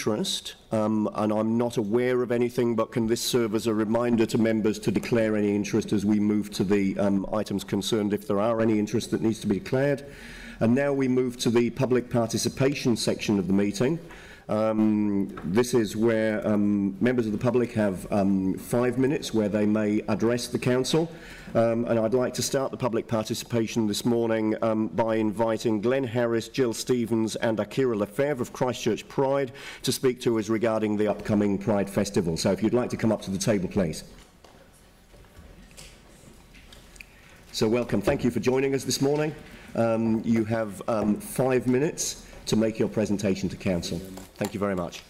interest, and I'm not aware of anything, but can this serve as a reminder to members to declare any interest as we move to the items concerned, if there are any interest that needs to be declared. And now we move to the public participation section of the meeting. This is where members of the public have 5 minutes where they may address the council. And I'd like to start the public participation this morning by inviting Glenn Harris, Jill Stevens and Akira Lefebvre of Christchurch Pride to speak to us regarding the upcoming Pride Festival. So if you'd like to come up to the table, please. So welcome. Thank you for joining us this morning. You have 5 minutes to make your presentation to council. Thank you very much.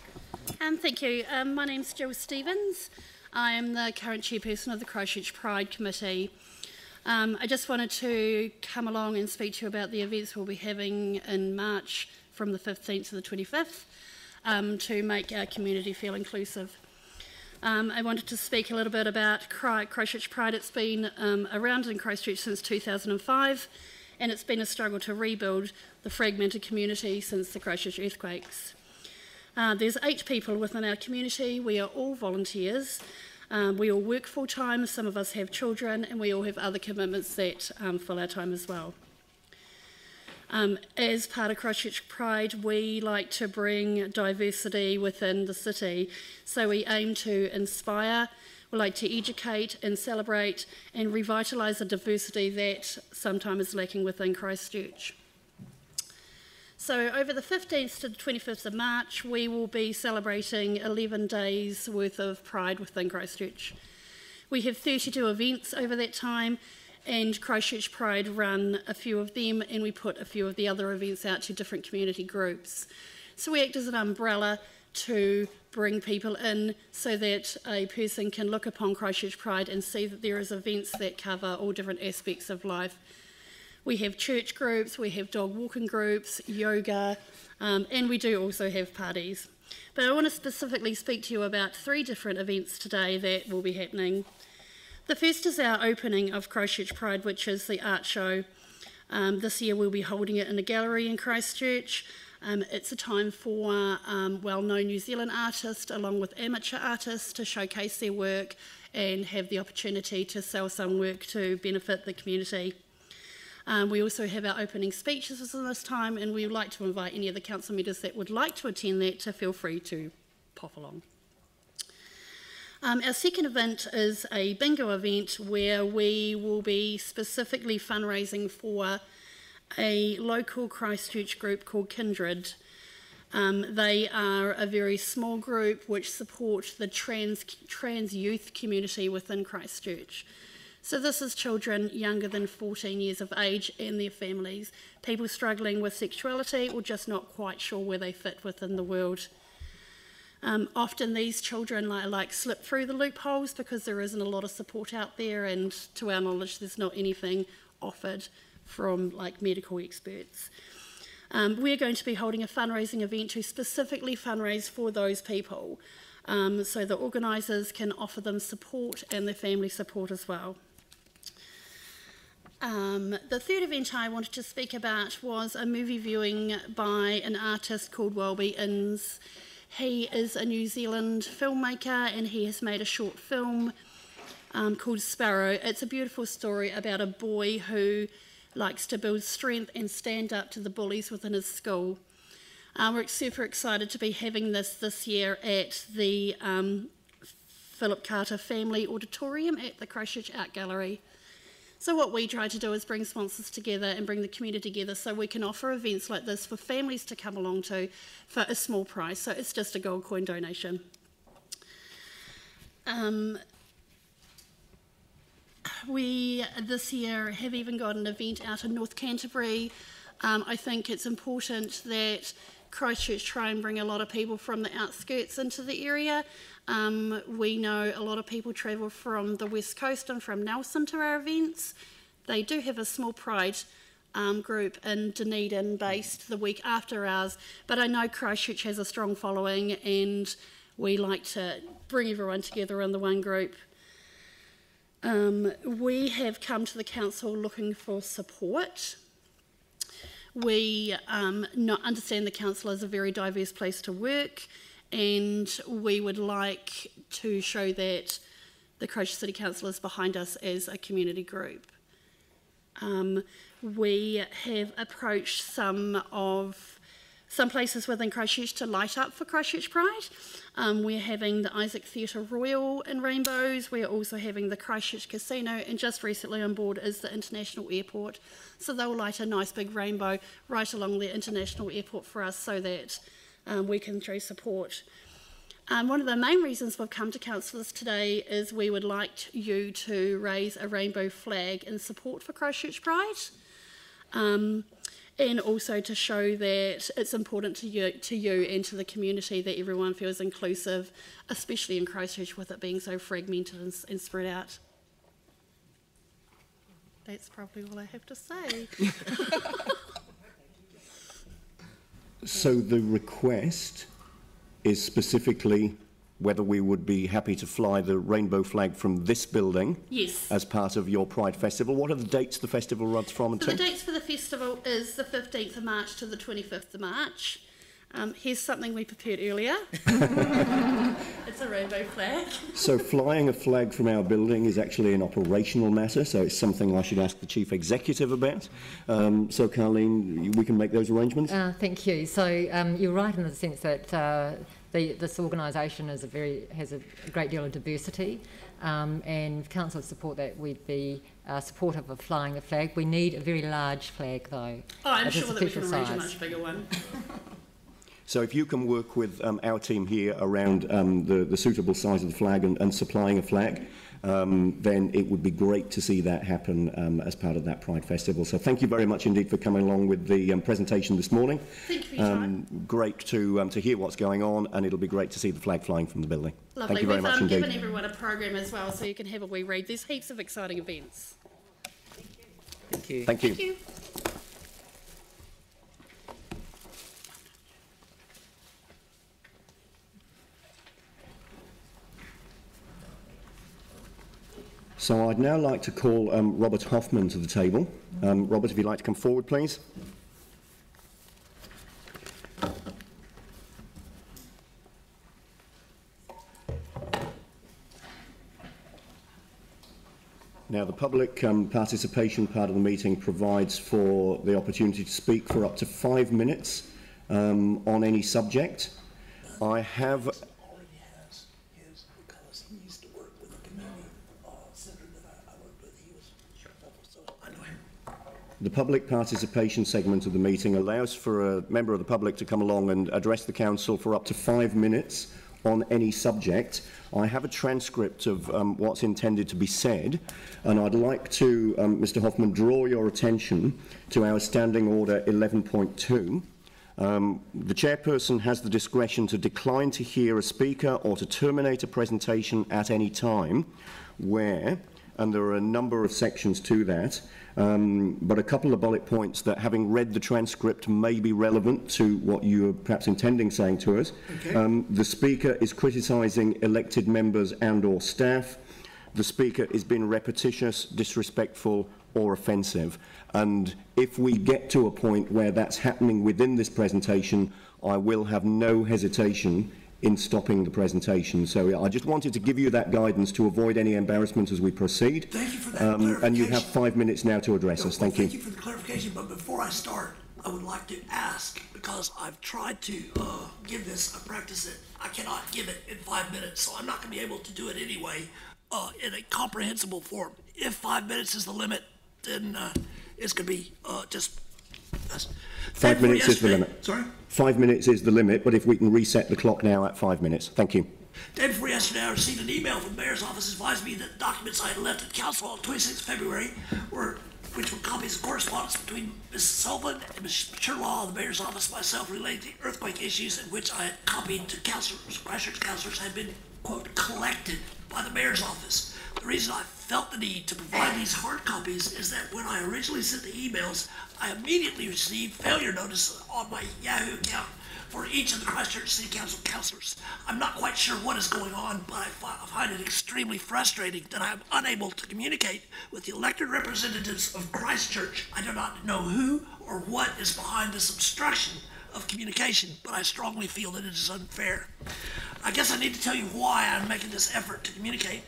Thank you. My name's Jill Stevens. I am the current chairperson of the Christchurch Pride Committee. I just wanted to come along and speak to you about the events we'll be having in March from the 15th to the 25th to make our community feel inclusive. I wanted to speak a little bit about Christchurch Pride. It's been around in Christchurch since 2005, and it's been a struggle to rebuild the fragmented community since the Christchurch earthquakes. There's 8 people within our community. We are all volunteers. We all work full time. Some of us have children, and we all have other commitments that fill our time as well. As part of Christchurch Pride, we like to bring diversity within the city. So we aim to inspire, we like to educate and celebrate and revitalise the diversity that sometimes is lacking within Christchurch. So over the 15th to the 25th of March, we will be celebrating 11 days worth of Pride within Christchurch. We have 32 events over that time, and Christchurch Pride run a few of them, and we put a few of the other events out to different community groups. So we act as an umbrella to bring people in so that a person can look upon Christchurch Pride and see that there is events that cover all different aspects of life. We have church groups, we have dog walking groups, yoga, and we do also have parties. But I want to specifically speak to you about 3 different events today that will be happening. The first is our opening of Christchurch Pride, which is the art show. This year we'll be holding it in a gallery in Christchurch. It's a time for well-known New Zealand artists along with amateur artists to showcase their work and have the opportunity to sell some work to benefit the community. We also have our opening speeches in this time, and we would like to invite any of the council members that would like to attend that to feel free to pop along. Our second event is a bingo event where we will be specifically fundraising for a local Christchurch group called Kindred. They are a very small group which support the trans youth community within Christchurch. So this is children younger than 14 years of age and their families, people struggling with sexuality or just not quite sure where they fit within the world. Often these children slip through the loopholes because there isn't a lot of support out there, and to our knowledge there's not anything offered from medical experts. We're going to be holding a fundraising event to specifically fundraise for those people, so the organisers can offer them support and their family support as well. The third event I wanted to speak about was a movie viewing by an artist called Welby Innes. He is a New Zealand filmmaker, and he has made a short film called Sparrow. It's a beautiful story about a boy who likes to build strength and stand up to the bullies within his school. We're super excited to be having this year at the Philip Carter Family Auditorium at the Christchurch Art Gallery. So what we try to do is bring sponsors together and bring the community together so we can offer events like this for families to come along to for a small price. So it's just a gold coin donation. We this year have even got an event out in North Canterbury. I think it's important that Christchurch try and bring a lot of people from the outskirts into the area. We know a lot of people travel from the West Coast and from Nelson to our events. They do have a small Pride group in Dunedin based the week after ours, but I know Christchurch has a strong following and we like to bring everyone together in the one group. We have come to the council looking for support. We understand the council is a very diverse place to work, and we would like to show that the Christchurch City Council is behind us as a community group. We have approached some places within Christchurch to light up for Christchurch Pride. We're having the Isaac Theatre Royal in rainbows. We're also having the Christchurch Casino, and just recently on board is the International Airport. So they'll light a nice big rainbow right along the International Airport for us so that we can show support. One of the main reasons we've come to councillors today is we would like you to raise a rainbow flag in support for Christchurch Pride. And also to show that it's important to you and to the community that everyone feels inclusive, especially in Christchurch with it being so fragmented and spread out. That's probably all I have to say. So the request is specifically whether we would be happy to fly the rainbow flag from this building. Yes. As part of your Pride Festival. What are the dates the festival runs from? So the dates for the festival is the 15th of March to the 25th of March. Here's something we prepared earlier. It's a rainbow flag. So flying a flag from our building is actually an operational matter, so it's something I should ask the Chief Executive about. So Carleen, we can make those arrangements? Thank you. So you're right in the sense that this organisation has a great deal of diversity, and council support that we'd be supportive of flying a flag. We need a very large flag though. Oh, I'm sure that we can arrange a much bigger one. So if you can work with our team here around the suitable size of the flag and supplying a flag, then it would be great to see that happen as part of that Pride Festival. So thank you very much indeed for coming along with the presentation this morning. Thank you for your time. Great to hear what's going on, and it'll be great to see the flag flying from the building. Lovely. Thank you very much indeed. We've given everyone a program as well, so you can have a wee read. There's heaps of exciting events. Thank you. Thank you. Thank you. So I'd now like to call Robert Hoffman to the table. Robert, if you'd like to come forward, please. Now, the public participation part of the meeting provides for the opportunity to speak for up to 5 minutes on any subject. I have... The public participation segment of the meeting allows for a member of the public to come along and address the council for up to 5 minutes on any subject. I have a transcript of what's intended to be said, and I'd like to, Mr. Hoffman, draw your attention to our Standing Order 11.2. The chairperson has the discretion to decline to hear a speaker or to terminate a presentation at any time where, and there are a number of sections to that, but a couple of bullet points that, having read the transcript, may be relevant to what you're perhaps intending saying to us. Okay. The speaker is criticising elected members and or staff. The speaker is being repetitious, disrespectful or offensive. And if we get to a point where that's happening within this presentation, I will have no hesitation in stopping the presentation. So I just wanted to give you that guidance to avoid any embarrassment as we proceed. Thank you for that clarification. And you have 5 minutes now to address us. Thank you. Thank you for the clarification, but before I start, I would like to ask, because I've tried to give this a practice that I cannot give it in 5 minutes, so I'm not going to be able to do it anyway in a comprehensible form. If 5 minutes is the limit, then it's going to be just... 5 minutes is the limit. Sorry? 5 minutes is the limit, but if we can reset the clock now at 5 minutes. Thank you. Day before yesterday, I received an email from the Mayor's office advising me that documents I had left at Council on 26th February which were copies of correspondence between Mrs. Sullivan and Mrs. Sherlaw of the Mayor's office, myself, relating to earthquake issues in which I had copied to councillors, Christchurch councillors, had been, quote, collected by the Mayor's office. The reason I felt the need to provide these hard copies is that when I originally sent the emails, I immediately received failure notice on my Yahoo account for each of the Christchurch City Council councillors. I'm not quite sure what is going on, but I find it extremely frustrating that I am unable to communicate with the elected representatives of Christchurch. I do not know who or what is behind this obstruction of communication, but I strongly feel that it is unfair. I guess I need to tell you why I'm making this effort to communicate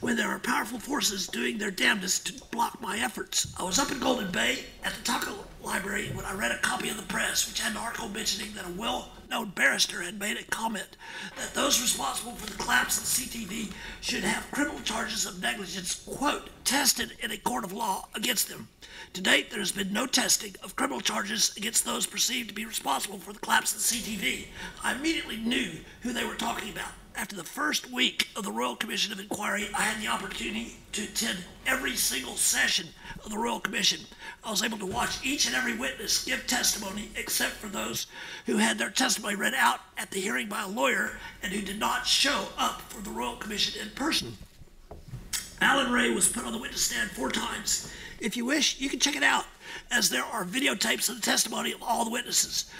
when there are powerful forces doing their damnedest to block my efforts. I was up in Golden Bay at the Taco Library when I read a copy of the press, which had an article mentioning that a well-known barrister had made a comment that those responsible for the collapse of the CTV should have criminal charges of negligence, quote, tested in a court of law against them. To date, there has been no testing of criminal charges against those perceived to be responsible for the collapse of the CTV. I immediately knew who they were talking about. After the first week of the Royal Commission of Inquiry, I had the opportunity to attend every single session of the Royal Commission. I was able to watch each and every witness give testimony, except for those who had their testimony read out at the hearing by a lawyer and who did not show up for the Royal Commission in person. Alan Ray was put on the witness stand 4 times. If you wish, you can check it out, as there are videotapes of the testimony of all the witnesses.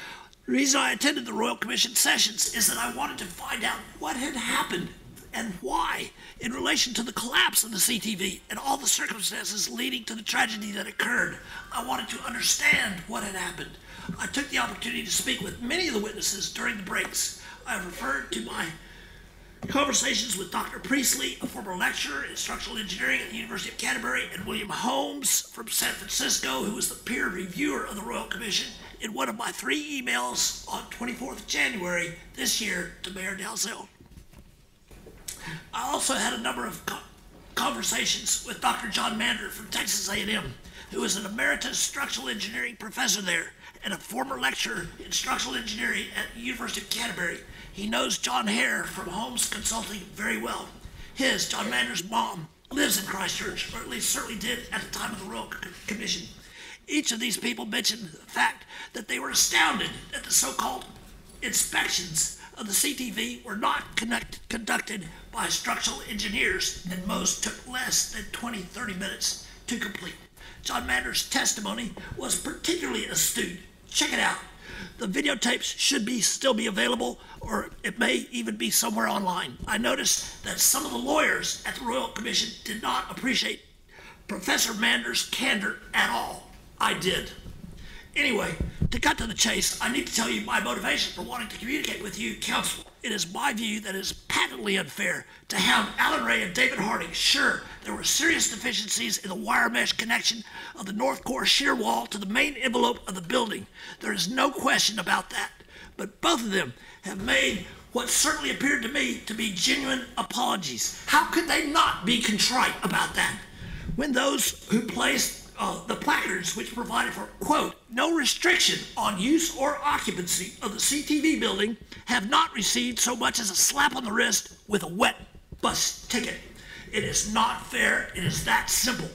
The reason I attended the Royal Commission sessions is that I wanted to find out what had happened and why in relation to the collapse of the CTV and all the circumstances leading to the tragedy that occurred. I wanted to understand what had happened. I took the opportunity to speak with many of the witnesses during the breaks. I have referred to my conversations with Dr. Priestley, a former lecturer in structural engineering at the University of Canterbury, and William Holmes from San Francisco, who was the peer reviewer of the Royal Commission, in one of my 3 emails on 24th January this year to Mayor Dalzell. I also had a number of conversations with Dr. John Mander from Texas A&M, who is an emeritus structural engineering professor there and a former lecturer in structural engineering at the University of Canterbury. He knows John Hare from Holmes Consulting very well. John Mander's mom, lives in Christchurch, or at least certainly did at the time of the Royal Commission. Each of these people mentioned the fact that they were astounded that the so-called inspections of the CTV were not conducted by structural engineers, and most took less than 20-30 minutes to complete. John Mander's testimony was particularly astute. Check it out. The videotapes should still be available, or it may even be somewhere online. I noticed that some of the lawyers at the Royal Commission did not appreciate Professor Mander's candor at all. I did. Anyway, to cut to the chase, I need to tell you my motivation for wanting to communicate with you, Council. It is my view that it is patently unfair to hound Alan Ray and David Harding. Sure, there were serious deficiencies in the wire mesh connection of the North Core shear wall to the main envelope of the building. There is no question about that. But both of them have made what certainly appeared to me to be genuine apologies. How could they not be contrite about that? When those who placed the placards which provided for, quote, no restriction on use or occupancy of the CTV building have not received so much as a slap on the wrist with a wet bus ticket. It is not fair. It is that simple.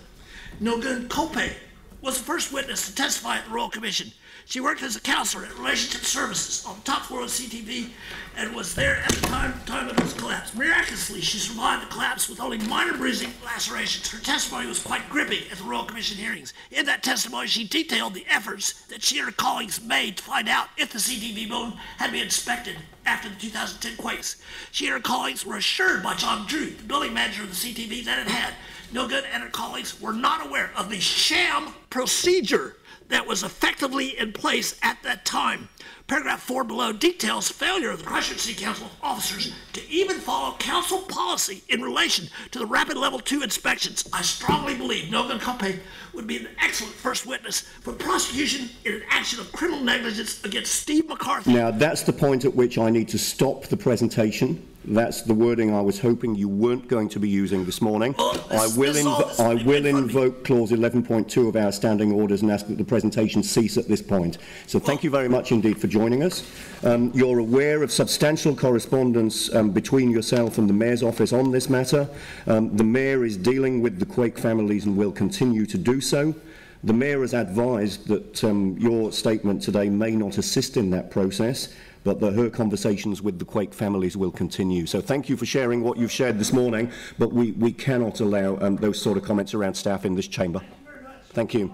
Nilgun Kope was the first witness to testify at the Royal Commission. She worked as a counselor at Relationship Services on the top floor of CTV and was there at the time of its collapse. Miraculously, she survived the collapse with only minor bruising lacerations. Her testimony was quite gripping at the Royal Commission hearings. In that testimony, she detailed the efforts that she and her colleagues made to find out if the CTV building had been inspected after the 2010 quakes. She and her colleagues were assured by John Drew, the building manager of the CTV, that it had. Nilgun and her colleagues were not aware of the sham procedure that was effectively in place at that time. Paragraph 4 below details failure of the Christchurch City Council officers to even follow council policy in relation to the rapid level 2 inspections. I strongly believe Nilgun Kope would be an excellent first witness for the prosecution in an action of criminal negligence against Steve McCarthy. Now, that's the point at which I need to stop the presentation. That's the wording I was hoping you weren't going to be using this morning. I will invoke clause 11.2 of our standing orders and ask that the presentation cease at this point. So thank you very much indeed for joining us. You're aware of substantial correspondence between yourself and the Mayor's office on this matter. The Mayor is dealing with the Quake families and will continue to do so. The Mayor has advised that your statement today may not assist in that process, but that her conversations with the Quake families will continue. So thank you for sharing what you've shared this morning, but we cannot allow those sort of comments around staff in this chamber. Thank you.